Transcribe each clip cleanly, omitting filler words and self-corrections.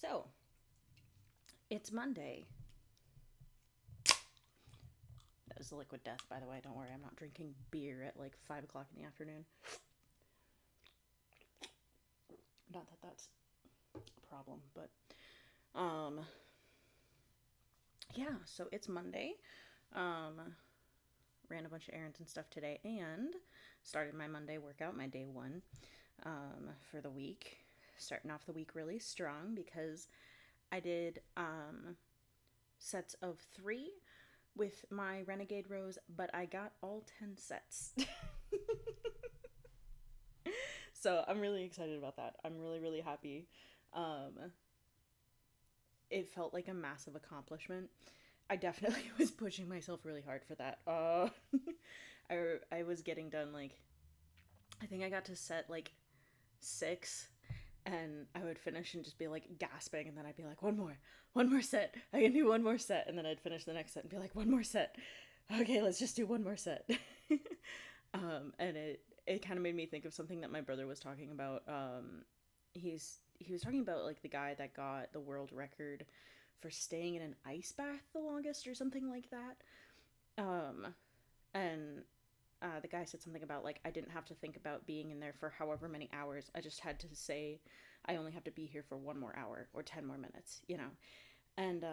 So, it's Monday. That was the liquid death, by the way. Don't worry, I'm not drinking beer at like 5 o'clock in the afternoon. Not that that's a problem, but um, yeah. So it's Monday. Um, ran a bunch of errands and stuff today, and started my Monday workout, my day one, for the week. Starting off the week really strong because I did sets of three with my Renegade Rows, but I got all 10 sets. So I'm really excited about that. I'm really, really happy. Um, it felt like a massive accomplishment. I definitely was pushing myself really hard for that. I was getting done like, I think I got to set like six, and I would finish and just be like gasping, and then I'd be like, one more set. I can do one more set, and then I'd finish the next set and be like, one more set. Okay, let's just do one more set. And it kind of made me think of something that my brother was talking about. He was talking about like the guy that got the world record for staying in an ice bath the longest or something like that. Um, and the guy said something about like I didn't have to think about being in there for however many hours. I just had to say I only have to be here for 1 more hour or 10 more minutes, you know. And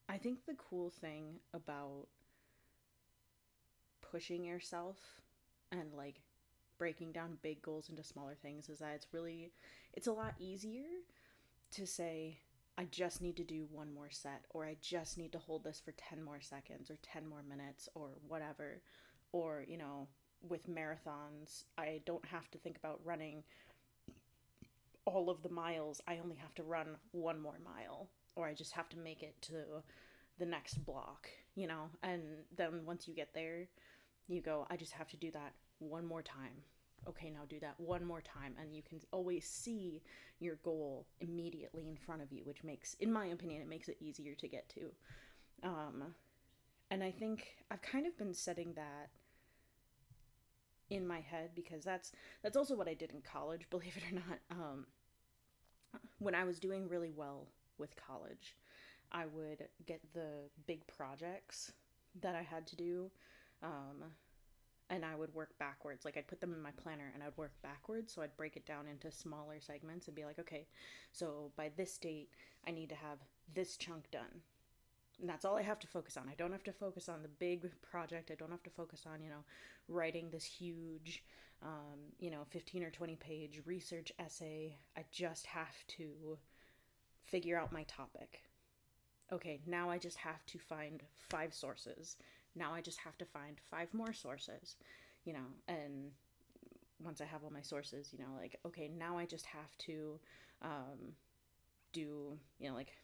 I think the cool thing about pushing yourself and like breaking down big goals into smaller things is that it's a lot easier to say I just need to do one more set, or I just need to hold this for 10 more seconds or 10 more minutes or whatever. Or, with marathons, I don't have to think about running all of the miles. I only have to run one more mile, or I just have to make it to the next block. And then once you get there, you go, I just have to do that one more time. Okay, now do that one more time. And you can always see your goal immediately in front of you, which makes, in my opinion, it makes it easier to get to. Um, and I think I've kind of been setting that in my head because that's also what I did in college, believe it or not. When I was doing really well with college, I would get the big projects that I had to do, um, and I would work backwards. Like I'd put them in my planner and I'd work backwards. So I'd break it down into smaller segments and be like, okay, so by this date, I need to have this chunk done. And that's all I have to focus on. I don't have to focus on the big project. I don't have to focus on, writing this huge, 15 or 20 page research essay. I just have to figure out my topic. Okay, now I just have to find 5 sources. Now I just have to find 5 more sources, and once I have all my sources, like, okay, now I just have to do, like,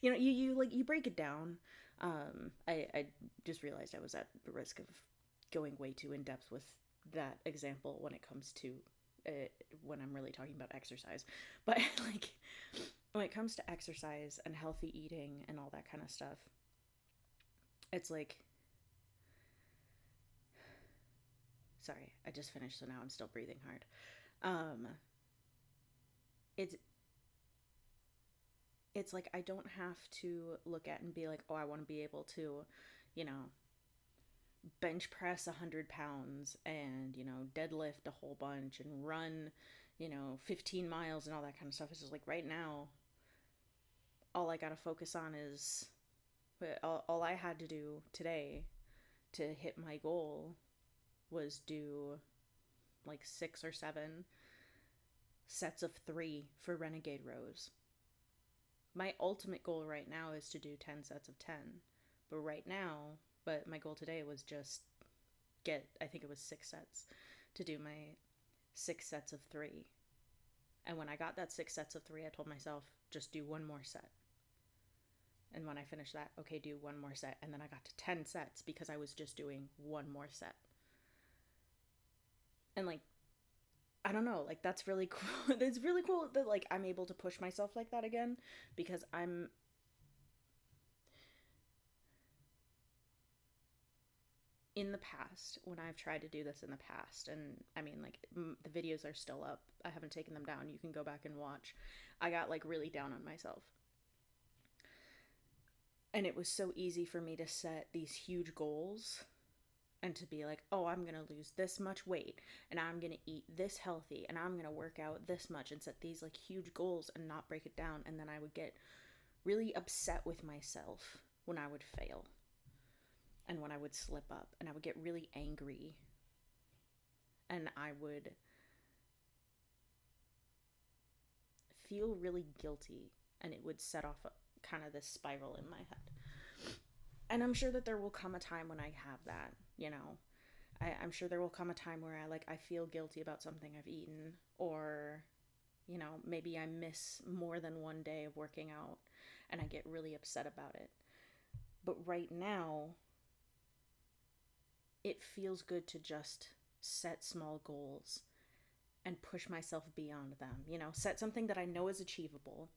you break it down. I just realized I was at the risk of going way too in depth with that example when it comes to uh, when I'm really talking about exercise. But like when it comes to exercise and healthy eating and all that kind of stuff, it's like, sorry, I just finished, so now I'm still breathing hard. Um, it's it's like I don't have to look at and be like, oh, I want to be able to, you know, bench press 100 pounds and deadlift a whole bunch and run 15 miles and all that kind of stuff. It's just like right now all I gotta focus on is all I had to do today to hit my goal was do like 6 or 7 sets of 3 for Renegade Rows. My ultimate goal right now is to do 10 sets of 10, but my goal today was just get, I think it was 6 sets, to do my 6 sets of 3. And when I got that 6 sets of 3, I told myself, just do one more set. And when I finished that, okay, do one more set. And then I got to 10 sets because I was just doing one more set. And like, I don't know, like that's really cool. It's really cool that like I'm able to push myself like that again because in the past, when I've tried to do this in the past, and I mean, like, the videos are still up. I haven't taken them down. You can go back and watch. I got, like, really down on myself. And it was so easy for me to set these huge goals and to be like, oh, I'm going to lose this much weight and I'm going to eat this healthy and I'm going to work out this much and set these like huge goals and not break it down. And then I would get really upset with myself when I would fail and when I would slip up, and I would get really angry and I would feel really guilty, and it would set off kind of this spiral in my head. And I'm sure that there will come a time when I have that, you know. I'm sure there will come a time where I feel guilty about something I've eaten, or maybe I miss more than one day of working out and I get really upset about it. But right now, it feels good to just set small goals and push myself beyond them. Set something that I know is achievable.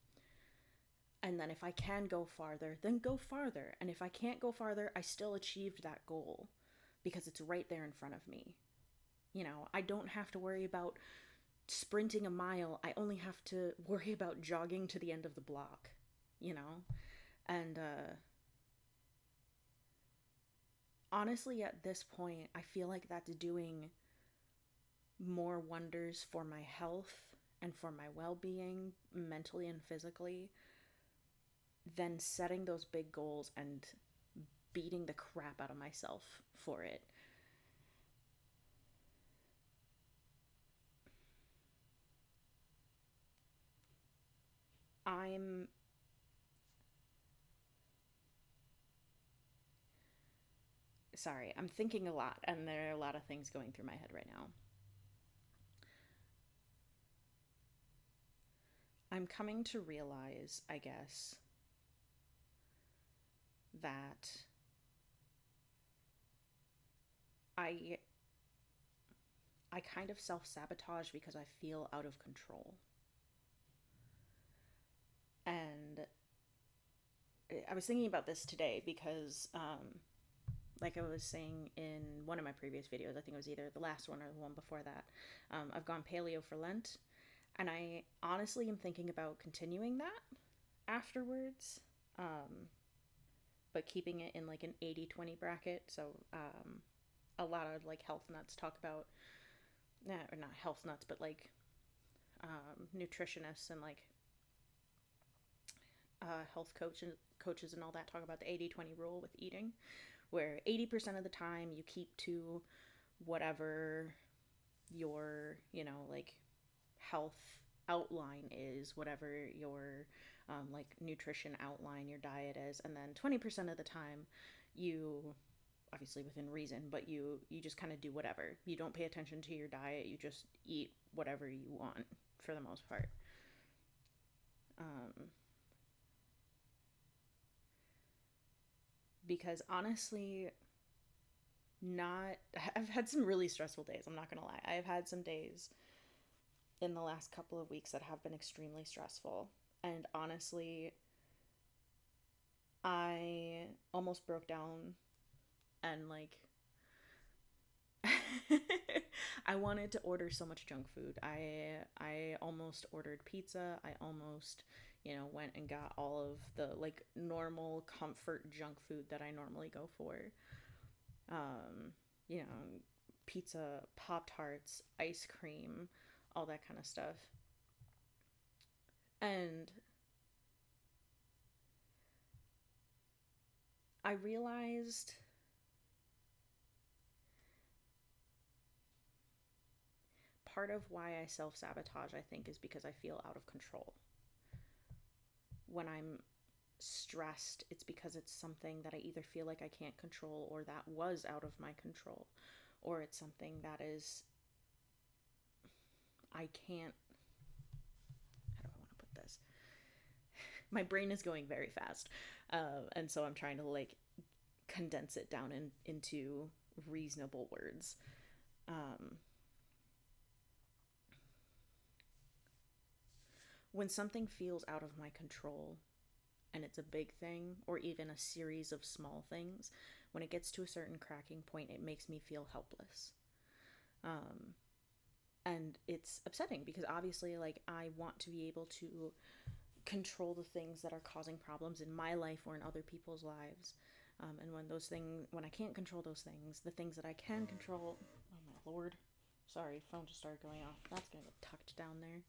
And then if I can go farther, then go farther. And if I can't go farther, I still achieved that goal because it's right there in front of me. I don't have to worry about sprinting a mile. I only have to worry about jogging to the end of the block, And honestly, at this point, I feel like that's doing more wonders for my health and for my well-being, mentally and physically, than setting those big goals and beating the crap out of myself for it. I'm sorry, I'm thinking a lot, and there are a lot of things going through my head right now. I'm coming to realize, I guess, that I kind of self-sabotage because I feel out of control. And I was thinking about this today because, like I was saying in one of my previous videos, I think it was either the last one or the one before that, I've gone paleo for Lent. And I honestly am thinking about continuing that afterwards, but keeping it in like an 80-20 bracket. So a lot of like health nuts talk about, or not health nuts, but like nutritionists and like health coaches and all that talk about the 80-20 rule with eating, where 80% of the time you keep to whatever your, like health outline is, whatever your like nutrition outline, your diet is, and then 20% of the time you, obviously within reason, but you just kind of do whatever. You don't pay attention to your diet, you just eat whatever you want for the most part. Because honestly, I've had some really stressful days, I'm not gonna lie. I've had some days in the last couple of weeks that have been extremely stressful, and honestly, I almost broke down and like I wanted to order so much junk food. I almost ordered pizza. I almost, went and got all of the like normal comfort junk food that I normally go for. Um, you know, Pizza, Pop-Tarts, ice cream, all that kind of stuff. And I realized part of why I self sabotage, I think, is because I feel out of control. When I'm stressed, it's because it's something that I either feel like I can't control or that was out of my control, or it's something that is, I can't. How do I want to put this? My brain is going very fast, and so I'm trying to like condense it down into reasonable words. Um, when something feels out of my control and it's a big thing or even a series of small things, when it gets to a certain cracking point, it makes me feel helpless. Um, and it's upsetting because obviously, like, I want to be able to control the things that are causing problems in my life or in other people's lives. And when I can't control those things, the things that I can control, oh my lord, sorry, phone just started going off. That's gonna get tucked down there.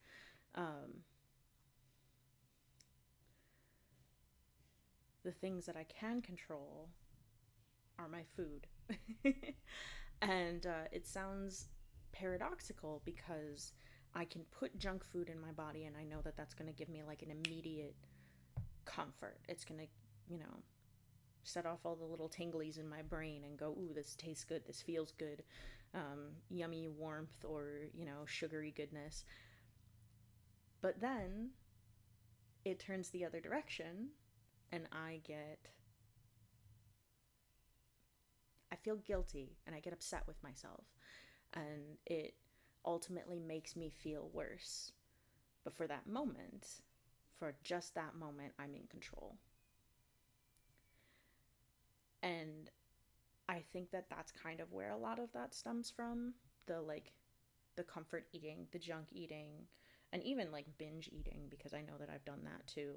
The things that I can control are my food. And it sounds paradoxical because I can put junk food in my body and I know that that's going to give me like an immediate comfort. It's going to, you know, set off all the little tinglies in my brain and go, ooh, this tastes good, this feels good, yummy warmth or, you know, sugary goodness. But then it turns the other direction and I feel guilty and I get upset with myself. And it ultimately makes me feel worse. But for that moment, for just that moment, I'm in control. And I think that that's kind of where a lot of that stems from. The comfort eating, the junk eating, and even like binge eating, because I know that I've done that too,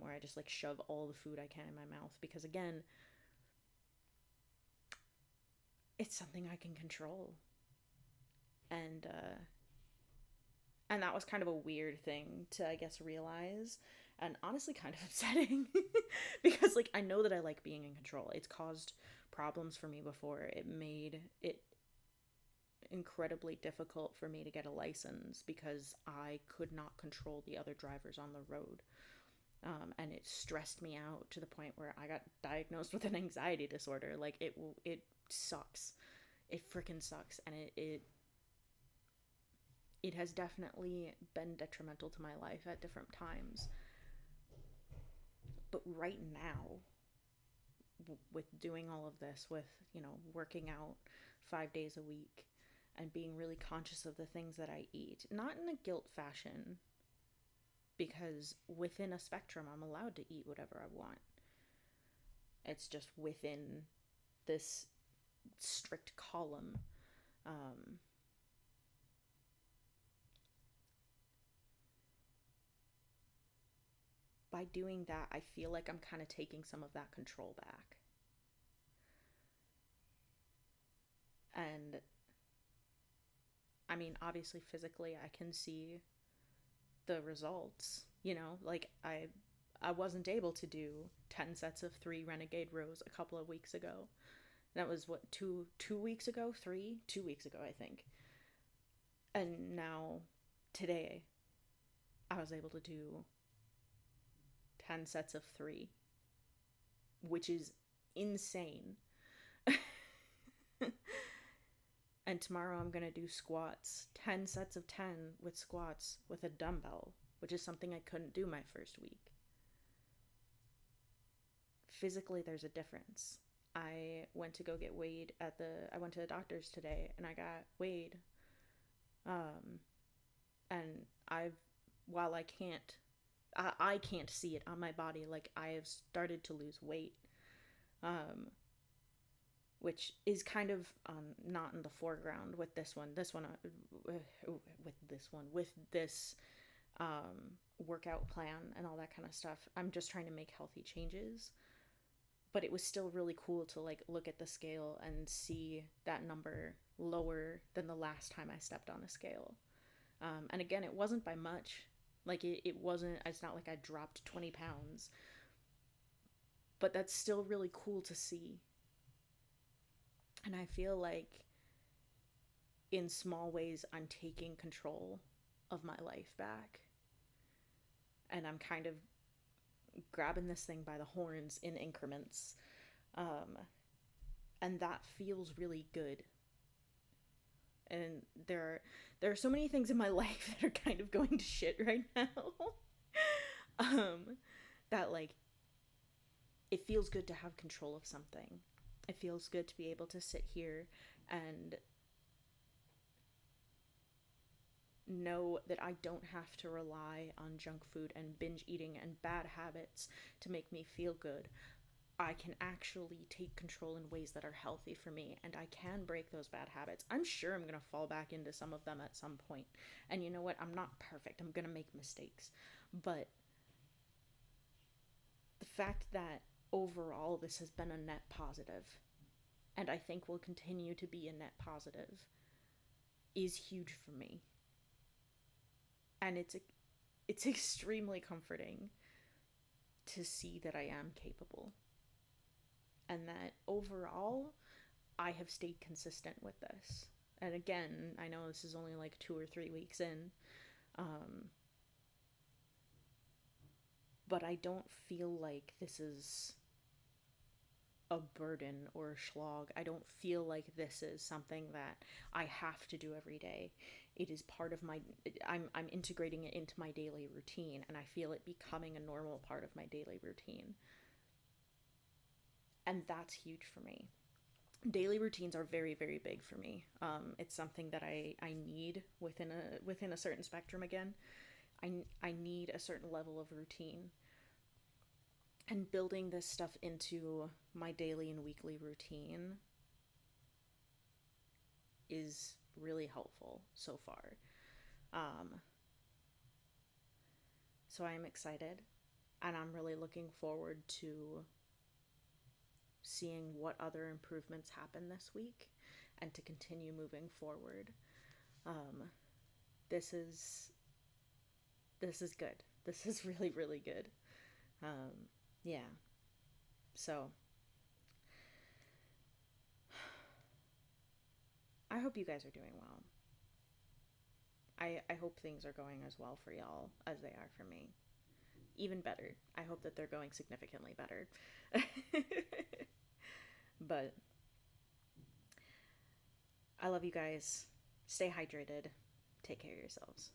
where I just like shove all the food I can in my mouth. Because again, it's something I can control. And and that was kind of a weird thing to, I guess, realize, and honestly kind of upsetting. Because like I know that I like being in control. It's caused problems for me before. It made it incredibly difficult for me to get a license because I could not control the other drivers on the road. And it stressed me out to the point where I got diagnosed with an anxiety disorder. Like it sucks. It freaking sucks, and it has definitely been detrimental to my life at different times. But right now, with doing all of this, with, you know, working out 5 days a week and being really conscious of the things that I eat, not in a guilt fashion, because within a spectrum, I'm allowed to eat whatever I want. It's just within this strict column. Um, by doing that, I feel like I'm kind of taking some of that control back. And I mean, obviously, physically, I can see the results. You know, like I wasn't able to do 10 sets of 3 renegade rows a couple of weeks ago. That was what, 2 weeks ago, 2 weeks ago, I think. And now today I was able to do 10 sets of 3, which is insane. And tomorrow I'm going to do squats, 10 sets of 10 with squats with a dumbbell, which is something I couldn't do my first week. Physically, there's a difference. I went to go get weighed I went to the doctor's today and I got weighed. Um, and while I can't see it on my body, like I have started to lose weight. Um, which is kind of not in the foreground with this one. With this workout plan and all that kind of stuff. I'm just trying to make healthy changes, but it was still really cool to like look at the scale and see that number lower than the last time I stepped on a scale. And again, it wasn't by much. Like it wasn't. It's not like I dropped 20 pounds, but that's still really cool to see. And I feel like in small ways I'm taking control of my life back. And I'm kind of grabbing this thing by the horns in increments. Um, and that feels really good. And there are so many things in my life that are kind of going to shit right now. um, that like it feels good to have control of something. It feels good to be able to sit here and know that I don't have to rely on junk food and binge eating and bad habits to make me feel good. I can actually take control in ways that are healthy for me, and I can break those bad habits. I'm sure I'm going to fall back into some of them at some point. And you know what? I'm not perfect. I'm going to make mistakes. But the fact that overall this has been a net positive, and I think will continue to be a net positive, is huge for me. And it's extremely comforting to see that I am capable, and that overall I have stayed consistent with this. And again, I know this is only like 2 or 3 weeks in, um, but I don't feel like this is a burden or a slog. I don't feel like this is something that I have to do every day. It is part of my I'm integrating it into my daily routine, and I feel it becoming a normal part of my daily routine. And that's huge for me. Daily routines are very, very big for me. It's something that I need within a certain spectrum. Again, I need a certain level of routine, and building this stuff into my daily and weekly routine is really helpful so far. Um, so I'm excited, and I'm really looking forward to seeing what other improvements happen this week and to continue moving forward. Um, this is this is good. This is really, really good. Um, yeah. So I hope you guys are doing well. I hope things are going as well for y'all as they are for me. Even better. I hope that they're going significantly better. But I love you guys. Stay hydrated. Take care of yourselves.